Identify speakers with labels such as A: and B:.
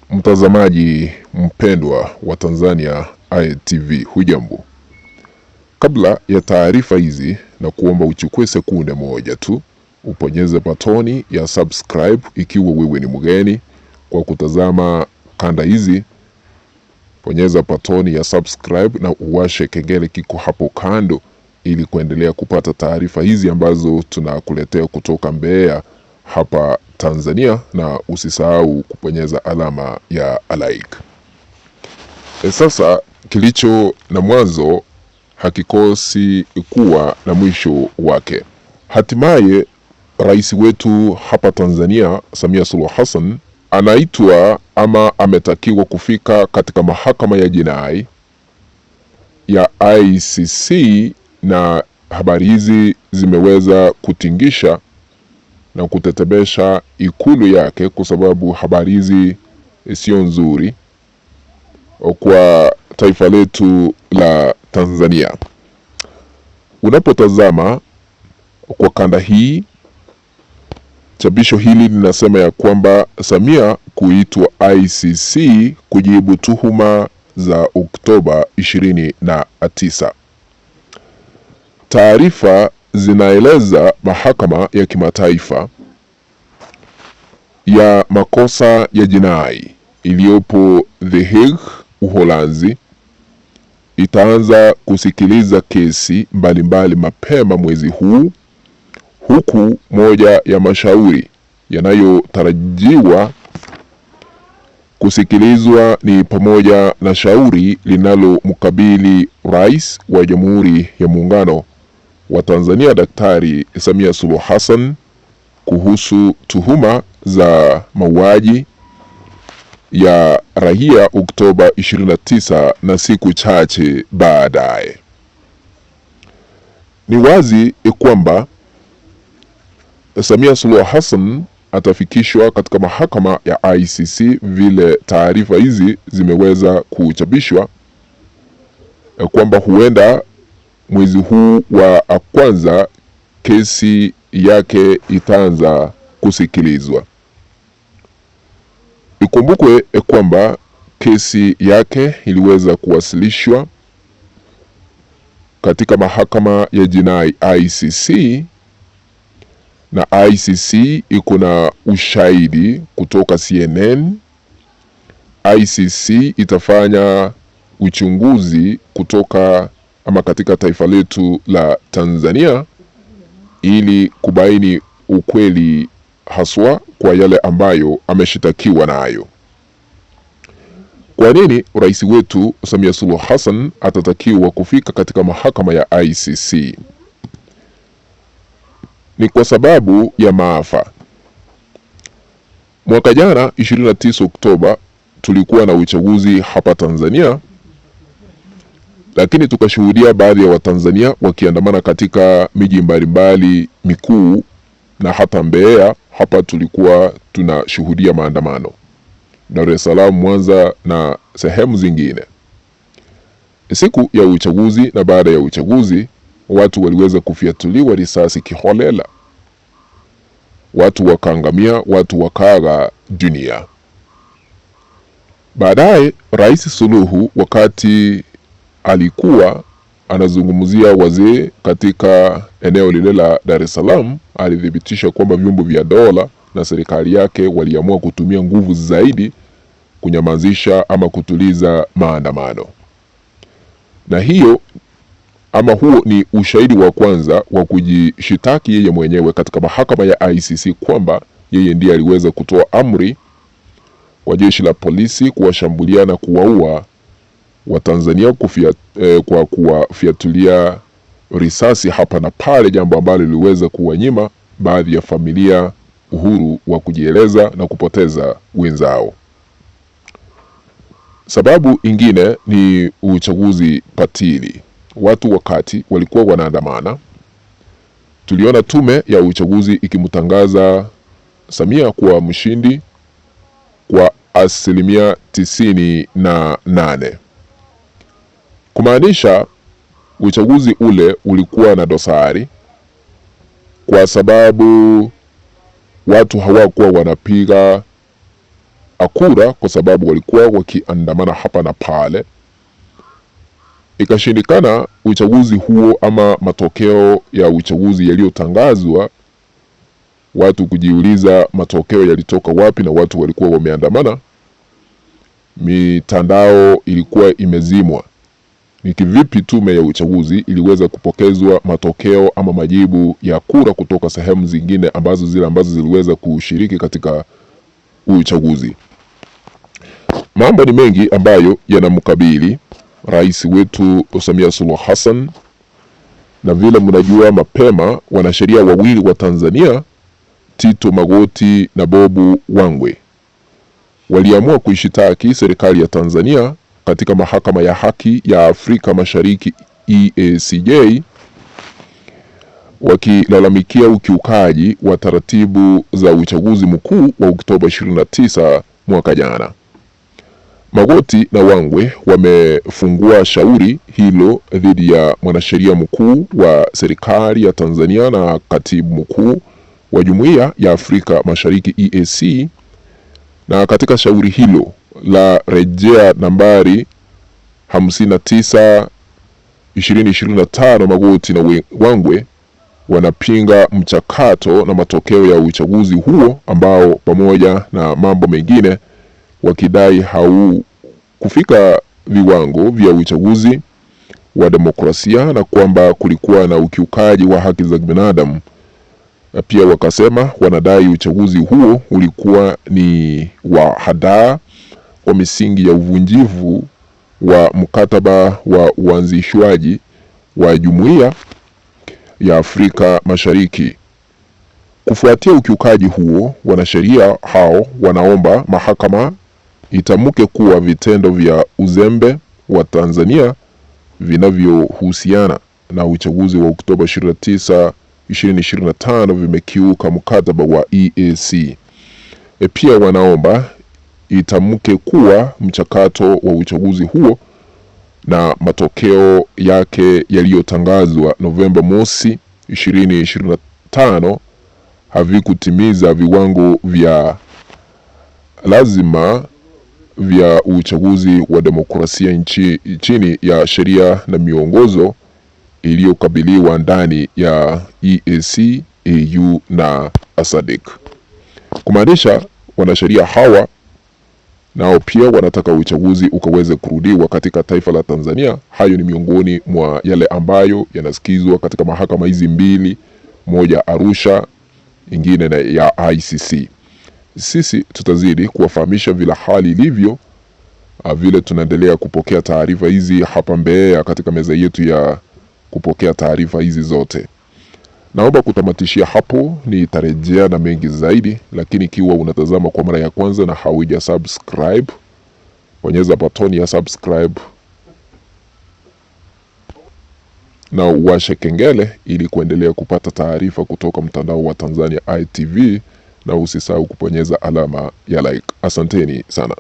A: Mtazamaji mpendwa wa Tanzania ITV, hujambo? Kabla ya taarifa hizi na kuomba uchukue sekunde moja tu uponyeze batoni ya subscribe ikiwa wewe ni mgeni kwa kutazama kanda hizi. Bonyeza batoni ya subscribe na uwashe kengele kiko hapo kando ili kuendelea kupata taarifa hizi ambazo tunakuletea kutoka Mbeya hapa Tanzania, na usisahau kubonyeza alama ya like. Sasa kilicho na mwanzo hakikosi kuwa na mwisho wake. Hatimaye rais wetu hapa Tanzania Samia Suluhu Hassan anaitwa ama ametakiwa kufika katika mahakama ya jinai ya ICC, na habari hizi zimeweza kutingisha na kutetebesha ikulu yake, kwa sababu habari hizi sio nzuri kwa taifa letu la Tanzania. Unapotazama kwa kanda hii, chapisho hili linasema ya kwamba Samia kuitwa ICC kujibu tuhuma za Oktoba 29. Taarifa zinaeleza mahakama ya kimataifa ya makosa ya jinai iliyopo The Hague, Uholanzi, itaanza kusikiliza kesi mbalimbali mapema mwezi huu, huku moja ya mashauri yanayotarajiwa kusikilizwa ni pamoja na shauri linalomkabili Rais wa Jamhuri ya Muungano wa Tanzania Daktari Samia Suluhu Hassan kuhusu tuhuma za mauaji ya raia Oktoba 29 na siku chache baadaye. Ni wazi kwamba Samia Suluhu Hassan atafikishwa katika mahakama ya ICC vile taarifa hizi zimeweza kuchapishwa, kwamba huenda mwezi huu wa kwanza kesi yake itaanza kusikilizwa. Ikumbukwe kwamba kesi yake iliweza kuwasilishwa katika mahakama ya jinai ICC, na ICC iko na ushahidi kutoka CNN. ICC itafanya uchunguzi kutoka ama katika taifa letu la Tanzania ili kubaini ukweli haswa kwa yale ambayo ameshitakiwa nayo. Kwa nini rais wetu Samia Suluhu Hassan atatakiwa kufika katika mahakama ya ICC? Ni kwa sababu ya maafa. Mwaka jana 29 Oktoba tulikuwa na uchaguzi hapa Tanzania, lakini tukashuhudia baadhi ya Watanzania wakiandamana katika miji mbalimbali mikuu, na hata Mbeya hapa tulikuwa tunashuhudia maandamano, Dar es Salaam, Mwanza na sehemu zingine. Siku ya uchaguzi na baada ya uchaguzi, watu waliweza kufiatuliwa risasi kiholela, watu wakaangamia, watu wakaaga dunia. Baadaye Rais Suluhu, wakati alikuwa anazungumzia wazee katika eneo lile la Dar es Salaam, alithibitisha kwamba vyombo vya dola na serikali yake waliamua kutumia nguvu zaidi kunyamazisha ama kutuliza maandamano. Na hiyo ama huo ni ushahidi wa kwanza wa kujishitaki yeye mwenyewe katika mahakama ya ICC kwamba yeye ndiye aliweza kutoa amri kwa jeshi la polisi kuwashambulia na kuwaua Watanzania kwa kuwafiatulia risasi hapa na pale, jambo ambalo liliweza kuwanyima baadhi ya familia uhuru wa kujieleza na kupoteza wenzao. Sababu ingine ni uchaguzi patili. Watu wakati walikuwa wanaandamana, tuliona tume ya uchaguzi ikimtangaza Samia kuwa mshindi kwa 98%, kumaanisha uchaguzi ule ulikuwa na dosari, kwa sababu watu hawakuwa wanapiga kura kwa sababu walikuwa wakiandamana hapa na pale. Ikashindikana uchaguzi huo ama matokeo ya uchaguzi yaliyotangazwa, watu kujiuliza matokeo yalitoka wapi na watu walikuwa wameandamana. Mitandao ilikuwa imezimwa. Ni kivipi tume ya uchaguzi iliweza kupokezwa matokeo ama majibu ya kura kutoka sehemu zingine ambazo ziliweza kushiriki katika uchaguzi? Mambo ni mengi ambayo yanamkabili rais wetu Samia Suluhu Hassan, na vile mnajua mapema wanasheria wawili wa Tanzania, Tito Magoti na Bobu Wangwe, waliamua kuishitaki serikali ya Tanzania katika mahakama ya haki ya Afrika Mashariki EACJ, wakilalamikia ukiukaji wa taratibu za uchaguzi mkuu wa Oktoba 29 mwaka jana. Magoti na Wangwe wamefungua shauri hilo dhidi ya mwanasheria mkuu wa serikali ya Tanzania na katibu mkuu wa Jumuiya ya Afrika Mashariki EAC, na katika shauri hilo la rejea nambari 59/2025, Magoti na Wangwe wanapinga mchakato na matokeo ya uchaguzi huo ambao pamoja na mambo mengine wakidai haukufika viwango vya uchaguzi wa demokrasia na kwamba kulikuwa na ukiukaji wa haki za binadamu. Na pia wakasema wanadai uchaguzi huo ulikuwa ni wa hadaa kwa misingi ya uvunjivu wa mkataba wa uanzishwaji wa Jumuiya ya Afrika Mashariki. Kufuatia ukiukaji huo, wanasheria hao wanaomba mahakama itamuke kuwa vitendo vya uzembe wa Tanzania vinavyohusiana na uchaguzi wa Oktoba 29, 2025 vimekiuka mkataba wa EAC. Pia wanaomba itamuke kuwa mchakato wa uchaguzi huo na matokeo yake yaliyotangazwa Novemba 1, 2025 havikutimiza viwango vya lazima vya uchaguzi wa demokrasia chini ya sheria na miongozo iliyokabiliwa ndani ya EAC, AU na SADC. Kumaanisha wanasheria hawa nao pia wanataka uchaguzi ukaweze kurudiwa katika taifa la Tanzania. Hayo ni miongoni mwa yale ambayo yanasikizwa katika mahakama hizi mbili, moja Arusha, ingine na ya ICC. Sisi tutazidi kuwafahamisha vile hali ilivyo, vile tunaendelea kupokea taarifa hizi hapa Mbeya katika meza yetu ya kupokea taarifa hizi zote. Naomba kutamatishia hapo, nitarejea na mengi zaidi, lakini ikiwa unatazama kwa mara ya kwanza na hauja subscribe, bonyeza button ya subscribe na uwashe kengele ili kuendelea kupata taarifa kutoka mtandao wa Tanzania ITV, na usisahau kubonyeza alama ya like. Asanteni sana.